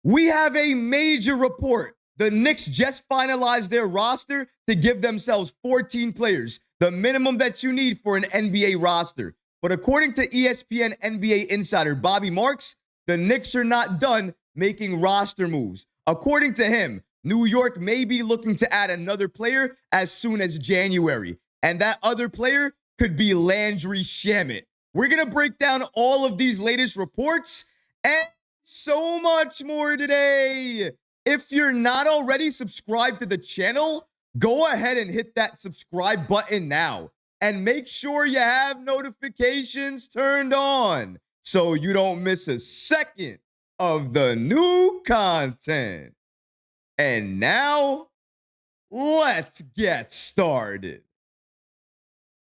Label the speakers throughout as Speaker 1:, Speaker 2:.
Speaker 1: We have a major report. The Knicks just finalized their roster to give themselves 14 players, the minimum that you need for an NBA roster. But according to ESPN NBA insider Bobby Marks, the Knicks are not done making roster moves. According to him, New York may be looking to add another player as soon as January. And that other player could be Landry Shamet. We're going to break down all of these latest reports and so much more today. If you're not already subscribed to the channel, go ahead and hit that subscribe button now. And make sure you have notifications turned on so you don't miss a second of the new content. And now, let's get started.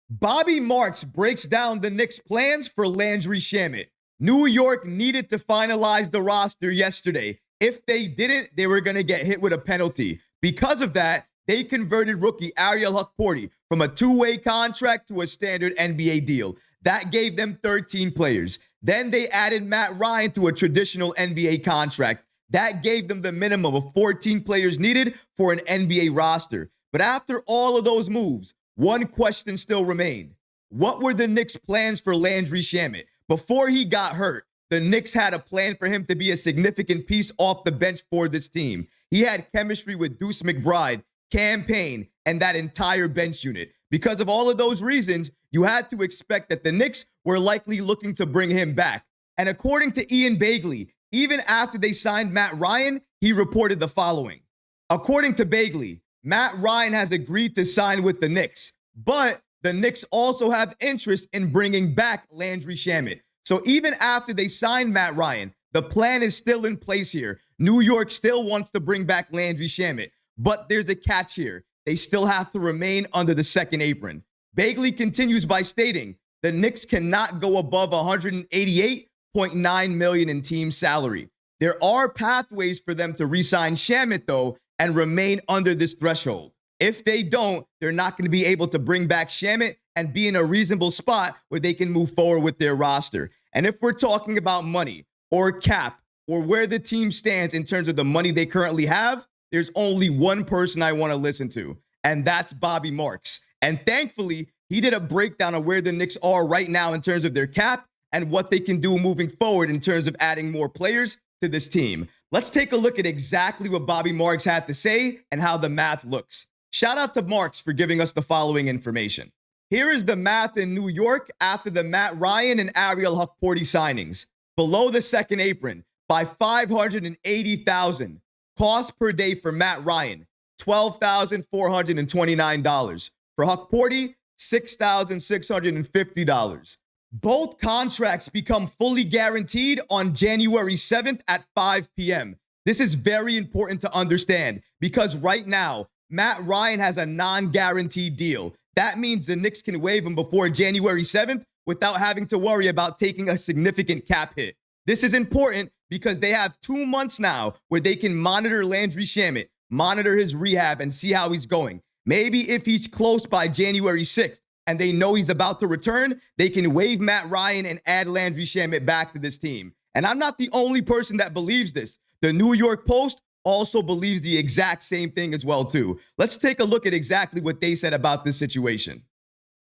Speaker 1: Bobby Marks breaks down the Knicks' plans for Landry Shamet. New York needed to finalize the roster yesterday. If they didn't, they were going to get hit with a penalty. Because of that, they converted rookie Ariel Hukporti from a two-way contract to a standard NBA deal. That gave them 13 players. Then they added Matt Ryan to a traditional NBA contract. That gave them the minimum of 14 players needed for an NBA roster. But after all of those moves, one question still remained. What were the Knicks' plans for Landry Shamet? Before he got hurt, the Knicks had a plan for him to be a significant piece off the bench for this team. He had chemistry with Deuce McBride, Cam Payne, and that entire bench unit. Because of all of those reasons, you had to expect that the Knicks were likely looking to bring him back. And according to Ian Begley, even after they signed Matt Ryan, he reported the following. According to Begley, Matt Ryan has agreed to sign with the Knicks, but the Knicks also have interest in bringing back Landry Shamet. So even after they signed Matt Ryan, the plan is still in place here. New York still wants to bring back Landry Shamet, but there's a catch here. They still have to remain under the second apron. Begley continues by stating the Knicks cannot go above $188.9 million in team salary. There are pathways for them to re-sign Shamet, though, and remain under this threshold. If they don't, they're not going to be able to bring back Shamet and be in a reasonable spot where they can move forward with their roster. And if we're talking about money or cap or where the team stands in terms of the money they currently have, there's only one person I want to listen to, and that's Bobby Marks. And thankfully, he did a breakdown of where the Knicks are right now in terms of their cap and what they can do moving forward in terms of adding more players to this team. Let's take a look at exactly what Bobby Marks had to say and how the math looks. Shout out to Marks for giving us the following information. Here is the math in New York after the Matt Ryan and Ariel Hukporti signings. Below the second apron by $580,000. Cost per day for Matt Ryan, $12,429. For Hukporti, $6,650. Both contracts become fully guaranteed on January 7th at 5 p.m. This is very important to understand because right now, Matt Ryan has a non-guaranteed deal. That means the Knicks can waive him before January 7th without having to worry about taking a significant cap hit. This is important because they have 2 months now where they can monitor Landry Shamet, monitor his rehab, and see how he's going. Maybe if he's close by January 6th and they know he's about to return, they can waive Matt Ryan and add Landry Shamet back to this team. And I'm not the only person that believes this. The New York Post also believes the exact same thing as well, too. Let's take a look at exactly what they said about this situation.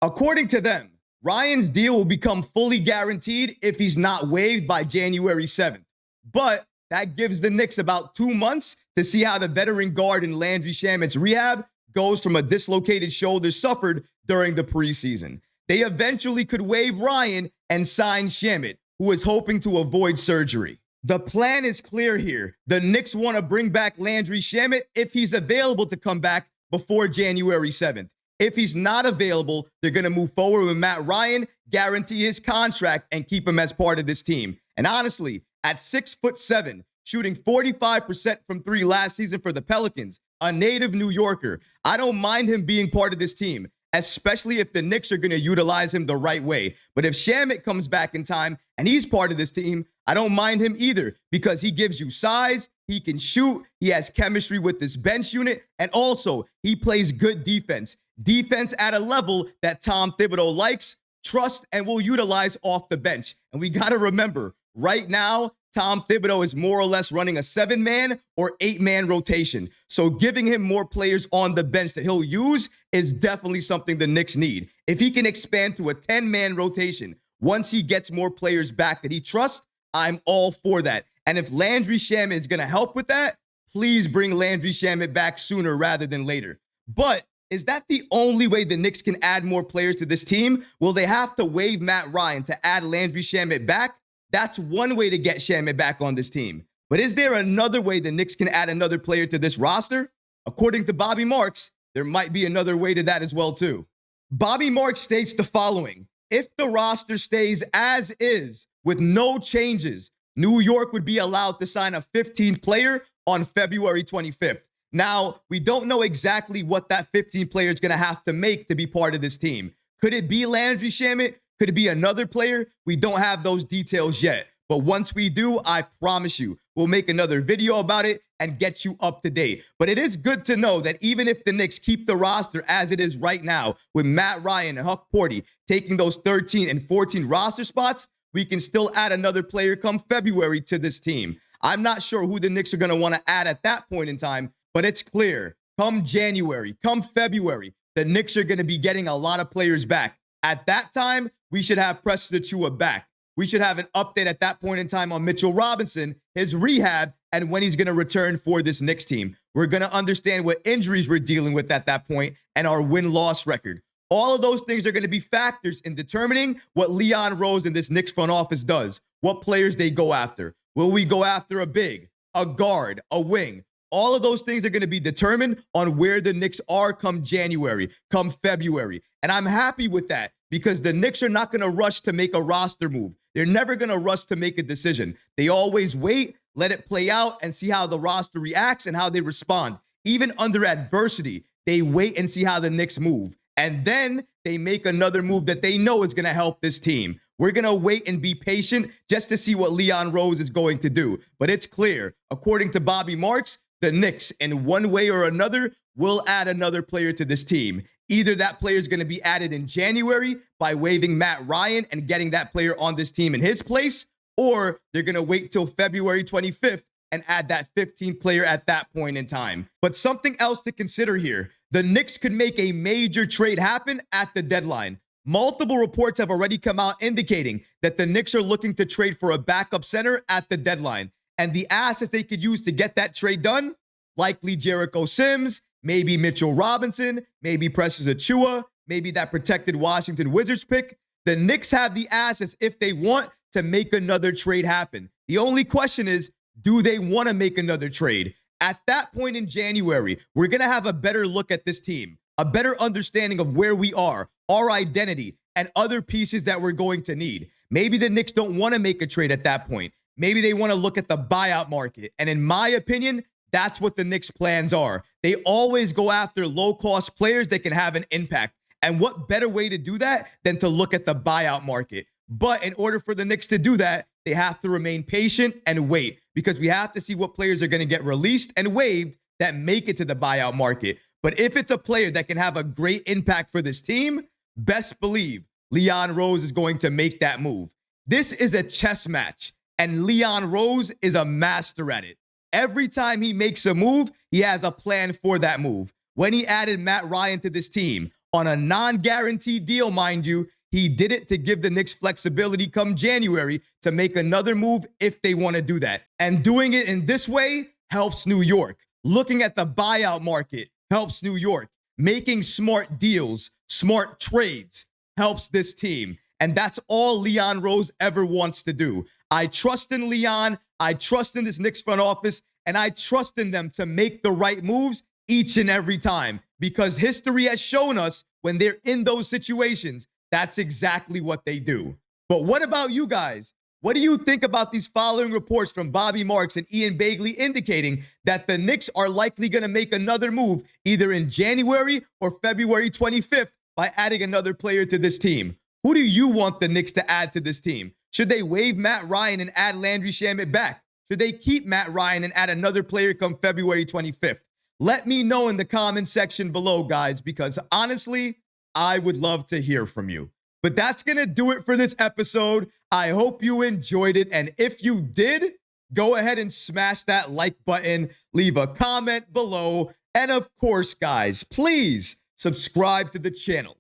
Speaker 1: According to them, Ryan's deal will become fully guaranteed if he's not waived by January 7th. But that gives the Knicks about 2 months to see how the veteran guard in Landry Shamet's rehab goes from a dislocated shoulder suffered during the preseason. They eventually could waive Ryan and sign Shamet, who is hoping to avoid surgery. The plan is clear here. The Knicks want to bring back Landry Shamet if he's available to come back before January 7th. If he's not available, they're going to move forward with Matt Ryan, guarantee his contract, and keep him as part of this team. And honestly, at 6'7", shooting 45% from three last season for the Pelicans, a native New Yorker, I don't mind him being part of this team, especially if the Knicks are going to utilize him the right way. But if Shamet comes back in time and he's part of this team, I don't mind him either because he gives you size, he can shoot, he has chemistry with this bench unit, and also he plays good defense. Defense at a level that Tom Thibodeau likes, trusts, and will utilize off the bench. And we got to remember, Right now, Tom Thibodeau is more or less running a 7-man or 8-man rotation. So giving him more players on the bench that he'll use is definitely something the Knicks need. If he can expand to a 10-man rotation, once he gets more players back that he trusts, I'm all for that. And if Landry Shamet is going to help with that, please bring Landry Shamet back sooner rather than later. But is that the only way the Knicks can add more players to this team? Will they have to waive Matt Ryan to add Landry Shamet back? That's one way to get Shamet back on this team. But is there another way the Knicks can add another player to this roster? According to Bobby Marks, there might be another way to that as well too. Bobby Marks states the following: if the roster stays as is with no changes, New York would be allowed to sign a 15th player on February 25th. Now, we don't know exactly what that 15th player is going to have to make to be part of this team. Could it be Landry Shamet? Could it be another player? We don't have those details yet. But once we do, I promise you, we'll make another video about it and get you up to date. But it is good to know that even if the Knicks keep the roster as it is right now, with Matt Ryan and Huck Porty taking those 13 and 14 roster spots, we can still add another player come February to this team. I'm not sure who the Knicks are going to want to add at that point in time, but it's clear. Come January, come February, the Knicks are going to be getting a lot of players back. At that time, we should have Precious Achiuwa back. We should have an update at that point in time on Mitchell Robinson, his rehab, and when he's going to return for this Knicks team. We're going to understand what injuries we're dealing with at that point and our win-loss record. All of those things are going to be factors in determining what Leon Rose and this Knicks front office does, what players they go after. Will we go after a big, a guard, a wing? All of those things are going to be determined on where the Knicks are come January, come February. And I'm happy with that because the Knicks are not going to rush to make a roster move. They're never going to rush to make a decision. They always wait, let it play out, and see how the roster reacts and how they respond. Even under adversity, they wait and see how the Knicks move. And then they make another move that they know is going to help this team. We're going to wait and be patient just to see what Leon Rose is going to do. But it's clear, according to Bobby Marks, the Knicks, in one way or another, will add another player to this team. Either that player is going to be added in January by waiving Matt Ryan and getting that player on this team in his place, or they're going to wait till February 25th and add that 15th player at that point in time. But something else to consider here, the Knicks could make a major trade happen at the deadline. Multiple reports have already come out indicating that the Knicks are looking to trade for a backup center at the deadline. And the assets they could use to get that trade done, likely Jericho Sims, maybe Mitchell Robinson, maybe Precious Achiuwa, maybe that protected Washington Wizards pick. The Knicks have the assets if they want to make another trade happen. The only question is, do they want to make another trade? At that point in January, we're going to have a better look at this team, a better understanding of where we are, our identity, and other pieces that we're going to need. Maybe the Knicks don't want to make a trade at that point. Maybe they want to look at the buyout market. And in my opinion, that's what the Knicks' plans are. They always go after low-cost players that can have an impact. And what better way to do that than to look at the buyout market? But in order for the Knicks to do that, they have to remain patient and wait, because we have to see what players are going to get released and waived that make it to the buyout market. But if it's a player that can have a great impact for this team, best believe Leon Rose is going to make that move. This is a chess match, and Leon Rose is a master at it. Every time he makes a move, he has a plan for that move. When he added Matt Ryan to this team, on a non-guaranteed deal, mind you, he did it to give the Knicks flexibility come January to make another move if they want to do that. And doing it in this way helps New York. Looking at the buyout market helps New York. Making smart deals, smart trades helps this team. And that's all Leon Rose ever wants to do. I trust in Leon. I trust in this Knicks front office. And I trust in them to make the right moves each and every time. Because history has shown us when they're in those situations, that's exactly what they do. But what about you guys? What do you think about these following reports from Bobby Marks and Ian Bagley indicating that the Knicks are likely going to make another move either in January or February 25th by adding another player to this team? Who do you want the Knicks to add to this team? Should they waive Matt Ryan and add Landry Shamet back? Should they keep Matt Ryan and add another player come February 25th? Let me know in the comment section below, guys, because honestly, I would love to hear from you. But that's going to do it for this episode. I hope you enjoyed it. And if you did, go ahead and smash that like button, leave a comment below. And of course, guys, please subscribe to the channel.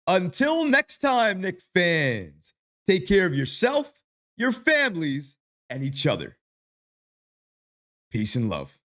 Speaker 1: Until next time, Knicks fans, take care of yourself, your families, and each other. Peace and love.